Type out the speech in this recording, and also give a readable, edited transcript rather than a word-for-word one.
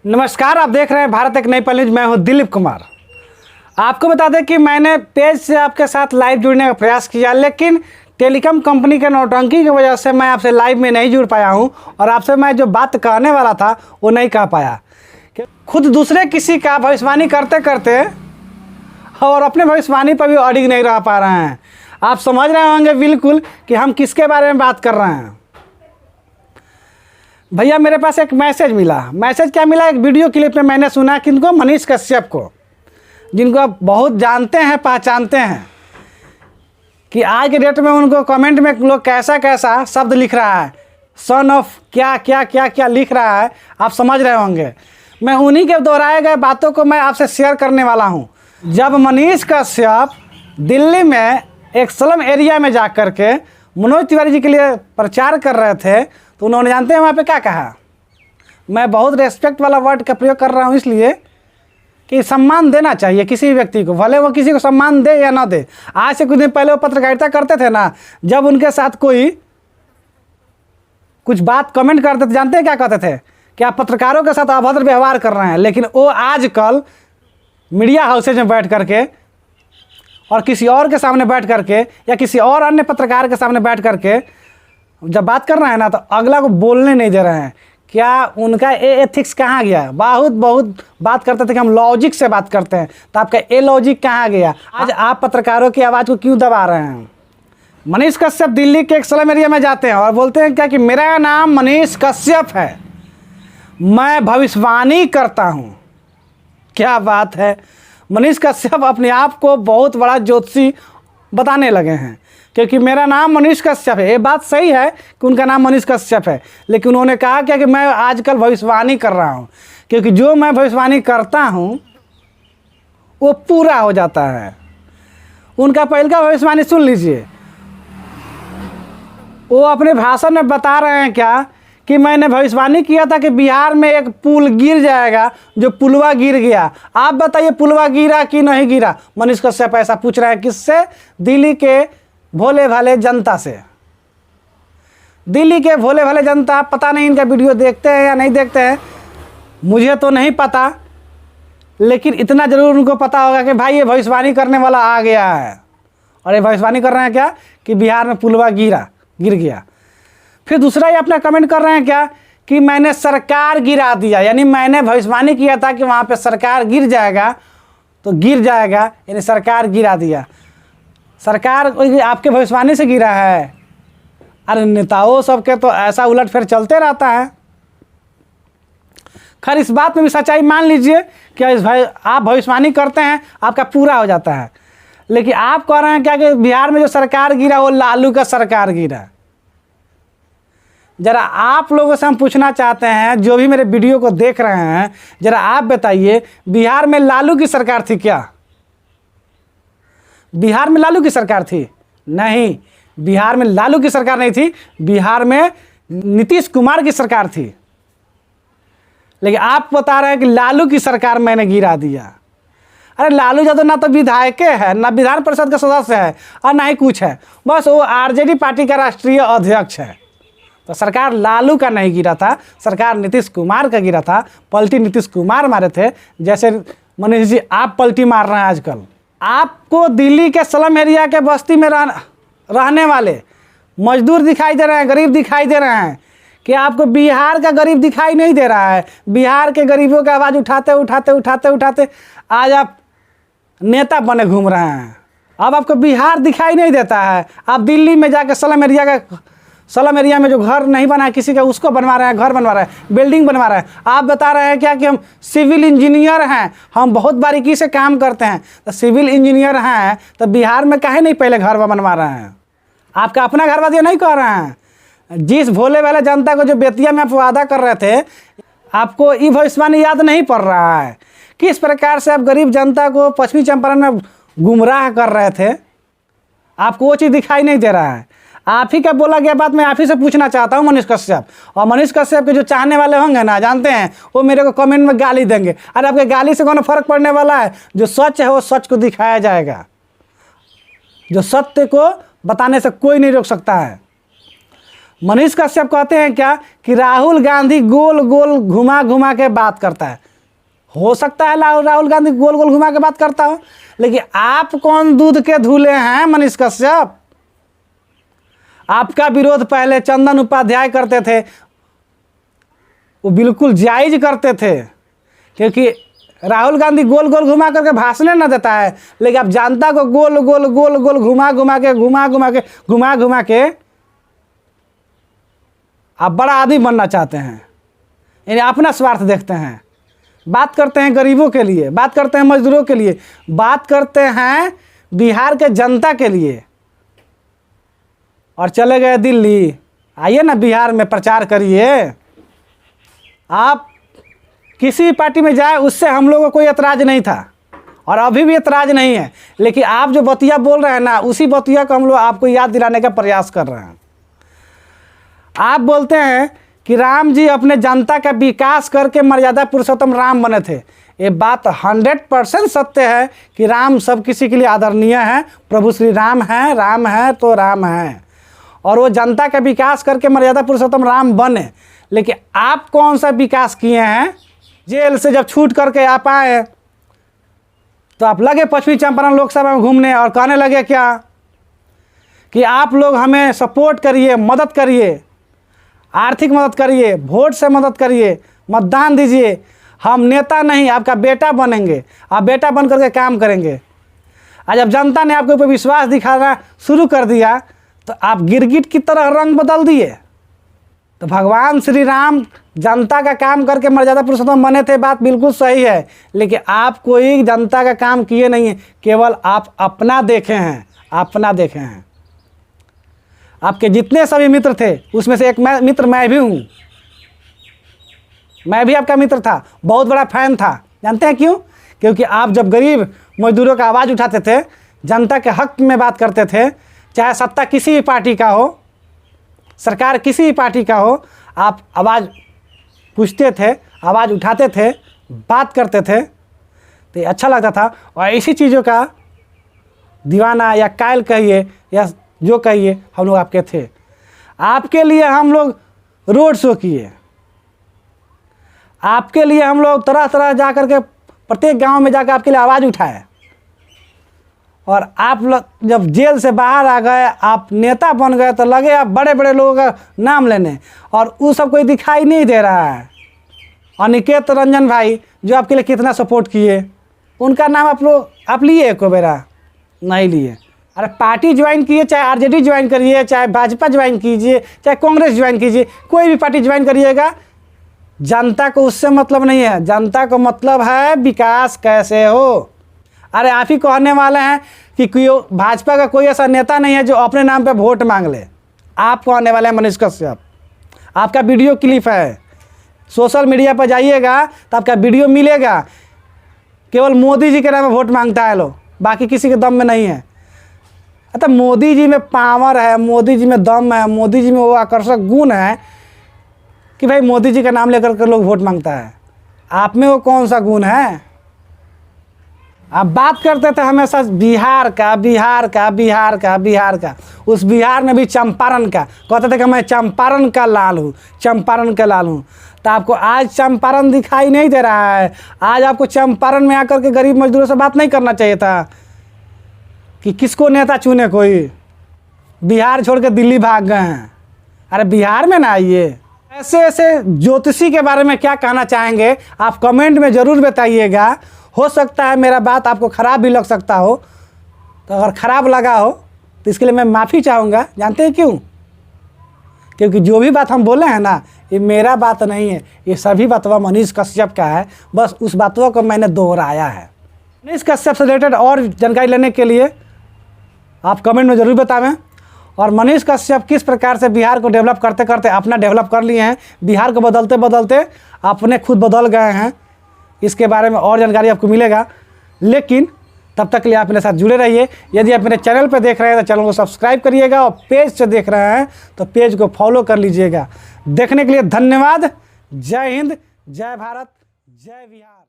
नमस्कार, आप देख रहे हैं भारत एक नई पल न्यूज। मैं हूं दिलीप कुमार। आपको बता दें कि मैंने पेज से आपके साथ लाइव जुड़ने का प्रयास किया, लेकिन टेलीकॉम कंपनी के नौटंकी की वजह से मैं आपसे लाइव में नहीं जुड़ पाया हूं और आपसे मैं जो बात कहने वाला था वो नहीं कह पाया। खुद दूसरे किसी का भविष्यवाणी करते करते और अपने भविष्यवाणी पर भी अडिग नहीं रह पा रहे हैं। आप समझ रहे होंगे बिल्कुल कि हम किसके बारे में बात कर रहे हैं। भैया, मेरे पास एक मैसेज मिला। मैसेज क्या मिला? एक वीडियो क्लिप में मैंने सुना किनको, मनीष कश्यप को, जिनको आप बहुत जानते हैं, पहचानते हैं, कि आज के डेट में उनको कमेंट में लोग कैसा कैसा शब्द लिख रहा है, सन ऑफ क्या क्या क्या क्या लिख रहा है, आप समझ रहे होंगे। मैं उन्हीं के दोहराए गए बातों को मैं आपसे शेयर करने वाला हूँ। जब मनीष कश्यप दिल्ली में एक स्लम एरिया में जा कर के मनोज तिवारी जी के लिए प्रचार कर रहे थे, तो उन्होंने जानते हैं वहाँ पे क्या कहा? मैं बहुत रेस्पेक्ट वाला वर्ड का प्रयोग कर रहा हूँ इसलिए कि सम्मान देना चाहिए किसी व्यक्ति को, भले वो किसी को सम्मान दे या ना दे। आज से कुछ दिन पहले वो पत्रकारिता करते थे ना, जब उनके साथ कोई कुछ बात कमेंट करते थे, जानते हैं क्या कहते थे? कि आप पत्रकारों के साथ अभद्र व्यवहार कर रहे हैं। लेकिन वो आजकल मीडिया हाउसेज में बैठ करके और किसी और के सामने बैठ करके या किसी और अन्य पत्रकार के सामने बैठ करके जब बात कर रहे हैं ना, तो अगला को बोलने नहीं दे रहे हैं। क्या उनका एथिक्स कहाँ गया? बहुत बात करते थे कि हम लॉजिक से बात करते हैं, तो आपका लॉजिक कहाँ गया? आज आप पत्रकारों की आवाज़ को क्यों दबा रहे हैं? मनीष कश्यप दिल्ली के एक स्लम एरिया में जाते हैं और बोलते हैं क्या कि मेरा नाम मनीष कश्यप है, मैं भविष्यवाणी करता हूँ। क्या बात है! मनीष कश्यप अपने आप को बहुत बड़ा ज्योतिषी बताने लगे हैं, क्योंकि मेरा नाम मनीष कश्यप है। ये बात सही है कि उनका नाम मनीष कश्यप है, लेकिन उन्होंने कहा क्या कि मैं आजकल भविष्यवाणी कर रहा हूँ, क्योंकि जो मैं भविष्यवाणी करता हूँ वो पूरा हो जाता है। उनका पहले का भविष्यवाणी सुन लीजिए। वो अपने भाषण में बता रहे हैं क्या कि मैंने भविष्यवाणी किया था कि बिहार में एक पुल गिर जाएगा, जो पुलवा गिर गया। आप बताइए पुलवा गिरा कि नहीं गिरा? मनीष कश्यप ऐसा पूछ रहे हैं। किससे? दिल्ली के भोले भाले जनता से। दिल्ली के भोले भाले जनता, पता नहीं इनका वीडियो देखते हैं या नहीं देखते हैं, मुझे तो नहीं पता, लेकिन इतना ज़रूर उनको पता होगा कि भाई ये भविष्यवाणी करने वाला आ गया है। और ये भविष्यवाणी कर रहे हैं क्या कि बिहार में पुलवा गिर गया। फिर दूसरा ही अपना कमेंट कर रहे हैं क्या कि मैंने सरकार गिरा दिया, यानी मैंने भविष्यवाणी किया था कि वहाँ पे सरकार गिर जाएगा, तो गिर जाएगा, यानी सरकार गिरा दिया। सरकार आपके भविष्यवाणी से गिरा है? अरे नेताओं सबके तो ऐसा उलट फेर चलते रहता है। खैर, इस बात में भी सच्चाई मान लीजिए कि आप भविष्यवाणी करते हैं, आपका पूरा हो जाता है। लेकिन आप कह रहे हैं क्या कि बिहार में जो सरकार गिरा वो लालू का सरकार गिरा। ज़रा आप लोगों से हम पूछना चाहते हैं, जो भी मेरे वीडियो को देख रहे हैं, ज़रा आप बताइए, बिहार में लालू की सरकार थी क्या? बिहार में लालू की सरकार थी? नहीं, बिहार में लालू की सरकार नहीं थी, बिहार में नीतीश कुमार की सरकार थी। लेकिन आप बता रहे हैं कि लालू की सरकार मैंने गिरा दिया। अरे लालू यादव ना तो विधायक है, ना विधान परिषद का सदस्य है, और ना ही कुछ है, बस वो आरजेडी पार्टी का राष्ट्रीय अध्यक्ष है। तो सरकार लालू का नहीं गिरा था, सरकार नीतीश कुमार का गिरा था। पलटी नीतीश कुमार मारे थे, जैसे मनीष जी आप पलटी मार रहे हैं आजकल। आपको दिल्ली के स्लम एरिया के बस्ती में रहने वाले मजदूर दिखाई दे रहे हैं, गरीब दिखाई दे रहे हैं, कि आपको बिहार का गरीब दिखाई नहीं दे रहा है। बिहार के गरीबों की आवाज़ उठाते आज आप नेता बने घूम रहे हैं। अब आपको बिहार दिखाई नहीं देता है। आप दिल्ली में जाकर स्लम एरिया में जो घर नहीं बना है किसी का, उसको बनवा रहे हैं, घर बनवा रहे हैं, बिल्डिंग बनवा रहे हैं। आप बता रहे हैं क्या कि हम सिविल इंजीनियर हैं, हम बहुत बारीकी से काम करते हैं। तो सिविल इंजीनियर हैं तो बिहार में काहे नहीं पहले घर बनवा रहे हैं? आपका अपना घर वादिया नहीं कर रहे हैं। जिस भोले वाले जनता को जो बेतिया में आप वादा कर रहे थे, आपको ये भविष्यवाणी याद नहीं पड़ रहा है? किस प्रकार से आप गरीब जनता को पश्चिमी चंपारण में गुमराह कर रहे थे, आपको वो चीज़ दिखाई नहीं दे रहा है। आप ही का बोला गया बात मैं आप ही से पूछना चाहता हूँ मनीष कश्यप। और मनीष कश्यप के जो चाहने वाले होंगे ना, जानते हैं, वो मेरे को कमेंट में गाली देंगे। अरे आपके गाली से कौन फर्क पड़ने वाला है? जो सच है वो सच को दिखाया जाएगा। जो सत्य को बताने से कोई नहीं रोक सकता है। मनीष कश्यप कहते हैं क्या कि राहुल गांधी गोल गोल घुमा घुमा के बात करता है। हो सकता है राहुल गांधी गोल गोल घुमा के बात करता हो, लेकिन आप कौन दूध के धूले हैं मनीष कश्यप? आपका विरोध पहले चंदन उपाध्याय करते थे, वो बिल्कुल जायज करते थे, क्योंकि राहुल गांधी गोल गोल घुमा करके भाषण न देता है, लेकिन आप जनता को गोल गोल गोल गोल घुमा घुमा के आप बड़ा आदमी बनना चाहते हैं, यानी अपना स्वार्थ देखते हैं। बात करते हैं गरीबों के लिए, बात करते हैं मजदूरों के लिए, बात करते हैं बिहार के जनता के लिए, और चले गए दिल्ली। आइए ना बिहार में प्रचार करिए। आप किसी पार्टी में जाए उससे हम लोगों को कोई एतराज़ नहीं था और अभी भी एतराज़ नहीं है, लेकिन आप जो बतिया बोल रहे हैं ना, उसी बतिया को हम लोग आपको याद दिलाने का प्रयास कर रहे हैं। आप बोलते हैं कि राम जी अपने जनता का विकास करके मर्यादा पुरुषोत्तम राम बने थे। ये बात 100% सत्य है कि राम सब किसी के लिए आदरणीय है, प्रभु श्री राम है तो राम है, और वो जनता का विकास करके मर्यादा पुरुषोत्तम राम बने। लेकिन आप कौन सा विकास किए हैं? जेल से जब छूट करके आप आए तो आप लगे पश्चिमी चंपारण लोकसभा में घूमने और कहने लगे क्या कि आप लोग हमें सपोर्ट करिए, मदद करिए, आर्थिक मदद करिए, वोट से मदद करिए, मतदान दीजिए, हम नेता नहीं आपका बेटा बनेंगे, आप बेटा बन करके काम करेंगे। आज जब जनता ने आपके ऊपर विश्वास दिखाना शुरू कर दिया तो आप गिरगिट की तरह रंग बदल दिए। तो भगवान श्री राम जनता का काम करके मर्यादा पुरुषोत्तम बने थे, बात बिल्कुल सही है, लेकिन आप कोई जनता का काम किए नहीं हैं, केवल आप अपना देखे हैं, अपना देखे हैं। आपके जितने सभी मित्र थे उसमें से एक मित्र मैं भी हूँ, मैं भी आपका मित्र था, बहुत बड़ा फैन था। जानते हैं क्यों? क्योंकि आप जब गरीब मजदूरों का आवाज़ उठाते थे, जनता के हक में बात करते थे, चाहे सत्ता किसी भी पार्टी का हो, सरकार किसी भी पार्टी का हो, आप आवाज़ पूछते थे, आवाज़ उठाते थे, बात करते थे, तो अच्छा लगता था। और इसी चीज़ों का दीवाना या कायल कहिए या जो कहिए, हम लोग आपके थे। आपके लिए हम लोग रोड शो किए, आपके लिए हम लोग तरह तरह जा कर के प्रत्येक गांव में जाकर आपके लिए आवाज़ उठाए, और आप लोग जब जेल से बाहर आ गए, आप नेता बन गए, तो लगे आप बड़े बड़े लोगों का नाम लेने, और वो सब कोई दिखाई नहीं दे रहा है। अनिकेत रंजन भाई जो आपके लिए कितना सपोर्ट किए, उनका नाम आप लिए को बेरा नहीं लिए। अरे पार्टी ज्वाइन कीजिए, चाहे आरजेडी ज्वाइन करिए, चाहे भाजपा ज्वाइन कीजिए, चाहे कांग्रेस ज्वाइन कीजिए, कोई भी पार्टी ज्वाइन करिएगा, जनता को उससे मतलब नहीं है। जनता को मतलब है विकास कैसे हो। अरे आप ही कहने वाले हैं कि कोई भाजपा का कोई ऐसा नेता नहीं है जो अपने नाम पे वोट मांग ले। आप कहने वाले हैं मनीष कश्यप, आपका वीडियो क्लिप है, सोशल मीडिया पर जाइएगा तो आपका वीडियो मिलेगा। केवल मोदी जी के नाम पे वोट मांगता है लोग, बाकी किसी के दम में नहीं है। तो मोदी जी में पावर है, मोदी जी में दम है, मोदी जी में वो आकर्षक गुण है कि भाई मोदी जी का नाम लेकर के लोग वोट मांगता है। आप में वो कौन सा गुण है? आप बात करते थे हमेशा बिहार का, उस बिहार में भी चंपारण का, कहते थे कि मैं चंपारण का लाल हूँ, चंपारण का लाल हूँ। तो आपको आज चंपारण दिखाई नहीं दे रहा है। आज आपको चंपारण में आकर के गरीब मजदूरों से बात नहीं करना चाहिए था कि किसको नेता चुने। कोई बिहार छोड़ के दिल्ली भाग गए हैं। अरे बिहार में ना आइए। ऐसे ऐसे ज्योतिषी के बारे में क्या कहना चाहेंगे आप कमेंट में ज़रूर बताइएगा। हो सकता है मेरा बात आपको ख़राब भी लग सकता हो, तो अगर ख़राब लगा हो तो इसके लिए मैं माफ़ी चाहूँगा। जानते हैं क्यों? क्योंकि जो भी बात हम बोले हैं ना, ये मेरा बात नहीं है, ये सभी बातवा मनीष कश्यप का है। बस उस बातों को मैंने दोहराया है। मनीष कश्यप से रिलेटेड और जानकारी लेने के लिए आप कमेंट में ज़रूर बतावें। और मनीष कश्यप किस प्रकार से बिहार को डेवलप करते करते अपना डेवलप कर लिए हैं, बिहार को बदलते बदलते अपने खुद बदल गए हैं, इसके बारे में और जानकारी आपको मिलेगा। लेकिन तब तक के लिए आप मेरे साथ जुड़े रहिए। यदि आप मेरे चैनल पर देख रहे हैं तो चैनल को सब्सक्राइब करिएगा, और पेज से देख रहे हैं तो पेज को फॉलो कर लीजिएगा। देखने के लिए धन्यवाद। जय हिंद, जय भारत, जय बिहार।